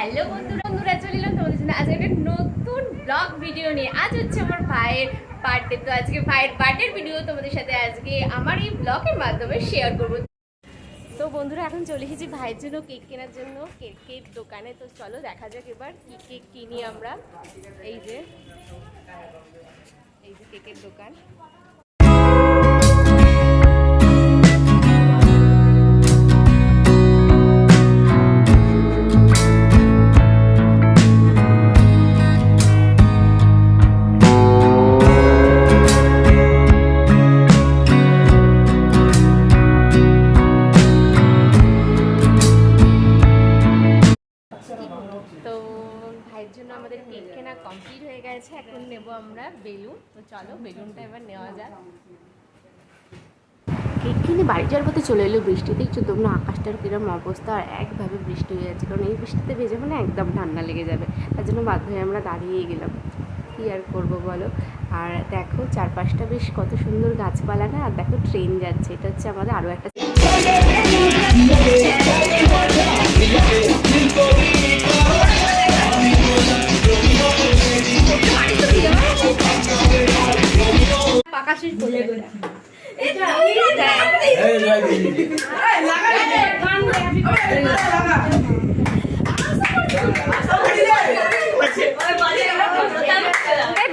Hello বন্ধুরা চলে এলাম তোমাদের জন্য আজকে একটা নতুন ব্লগ ভিডিও নিয়ে। আজ হচ্ছে আমার ভাইয়ের বার্থডে, তো আজকে ভাইয়ের বার্থডের ভিডিও তোমাদের সাথে আজকে আমার এই ব্লগের মাধ্যমে শেয়ার করবো। তো বন্ধুরা এখন চলে এসেছি ভাইয়ের জন্য কেক কেনার জন্য কেকের দোকানে। তো চলো দেখা যাক এবার কি কেক কিনি আমরা। এই যে কেকের দোকান। তো ভাইয়ের জন্য আমাদের কেক কেনা কমপ্লিট হয়ে গেছে, এখন নেব আমরা বেলুন। তো চলো বেলুনটা এবার নেওয়া যাক। কেক কিনে বাড়ি যাওয়ার পথে চলে এলো বৃষ্টি। দেখছো তোমরা আকাশটার কিরম অবস্থা, আর একভাবে বৃষ্টি হয়ে যাচ্ছে, কারণ এই বৃষ্টিতে ভেজে মানে একদম ঠান্ডা লেগে যাবে। তার জন্য বাধ্য হয়ে আমরা দাঁড়িয়েই গেলাম, কী আর করবো বলো। আর দেখো চারপাশটা বেশ কত সুন্দর গাছপালা না, আর দেখো ট্রেন যাচ্ছে। এটা হচ্ছে আমাদের আরও একটা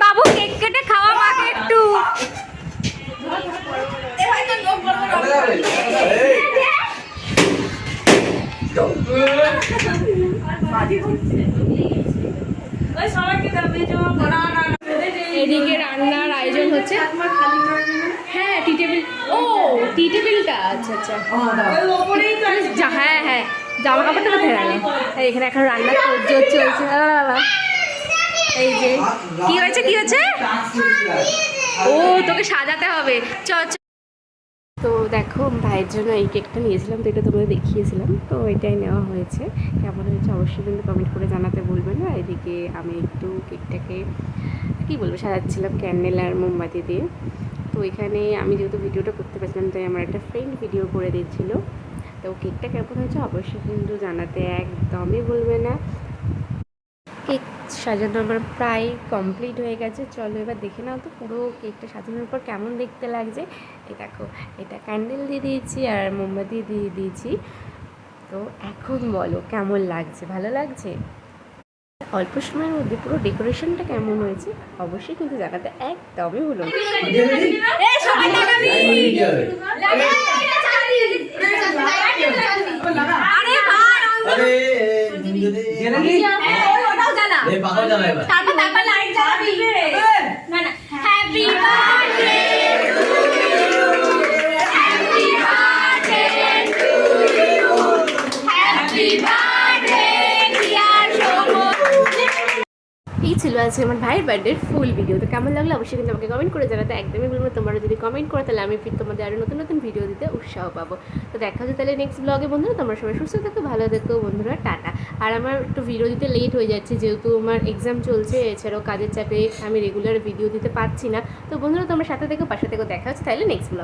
বাবু কেক কেটে খাওয়া মাকে একটু। এদিকে রান্নার আয়োজন হচ্ছে। হ্যাঁ টি টেবিল, ও টি টেবিলটা, আচ্ছা আচ্ছা হ্যাঁ হ্যাঁ জামা কাপড়টা কোথায় রান্না। এখানে এখন রান্না চলছে। এই যে কি হয়েছে কি হয়েছে, ও তোকে সাজাতে হবে। চ তো দেখো ভাইয়ের জন্য এই কেকটা নিয়েছিলাম, তো এটা তোমাদের দেখিয়েছিলাম, তো এটাই নেওয়া হয়েছে। কেমন হয়েছে অবশ্যই কিন্তু কমেন্ট করে জানাতে বলবেন না। এদিকে আমি একটু কেকটাকে কী বলবো সাজাচ্ছিলাম ক্যান্ডেল আর মোমবাতি দিয়ে। তো এখানে আমি যেহেতু ভিডিওটা করতে পারছিলাম, তাই আমার একটা ফ্রেন্ড ভিডিও করে দিচ্ছিল। তো কেকটা কেমন হয়েছে অবশ্যই কিন্তু জানাতে একদমই বলবে না। কেক সাজানো আমার প্রায় কমপ্লিট হয়ে গেছে। চলো এবার দেখে নাও তো পুরো কেকটা সাজানোর পর কেমন দেখতে লাগছে। এই দেখো এটা ক্যান্ডেল দিয়ে দিয়েছি আর মোমবাতি দিয়ে দিয়েছি। তো এখন বলো কেমন লাগছে, ভালো লাগছে? অল্প সময়ের মধ্যে পুরো ডেকোরেশনটা কেমন হয়েছে অবশ্যই কিন্তু জানাতে একদমই ভুলো না। এই ছিল আজকে আমার ভাইয়ের বার্থডের ফুল ভিডিও। তো কেমন লাগলো অবশ্যই কিন্তু আমাকে কমেন্ট করে জানাতে একদমই বলবো। তোমরা যদি কমেন্ট করো তাহলে আমি ফির তোমাদের আরও নতুন নতুন ভিডিও দিতে উৎসাহ পাবো। তো দেখা হচ্ছে তাহলে নেক্সট ব্লগে বন্ধুরা। তোমরা সবাই সুস্থ থাকো, ভালো থেকো বন্ধুরা, টাটা। আর আমার একটু ভিডিও দিতে লেট হয়ে যাচ্ছে যেহেতু আমার এক্সাম চলছে, এছাড়াও কাজের চাপে আমি রেগুলার ভিডিও দিতে পারছি না। তো বন্ধুরা তোমরা সাথে থেকো, পাশে থেকো। দেখা হচ্ছে তাহলে নেক্সট ব্লগ।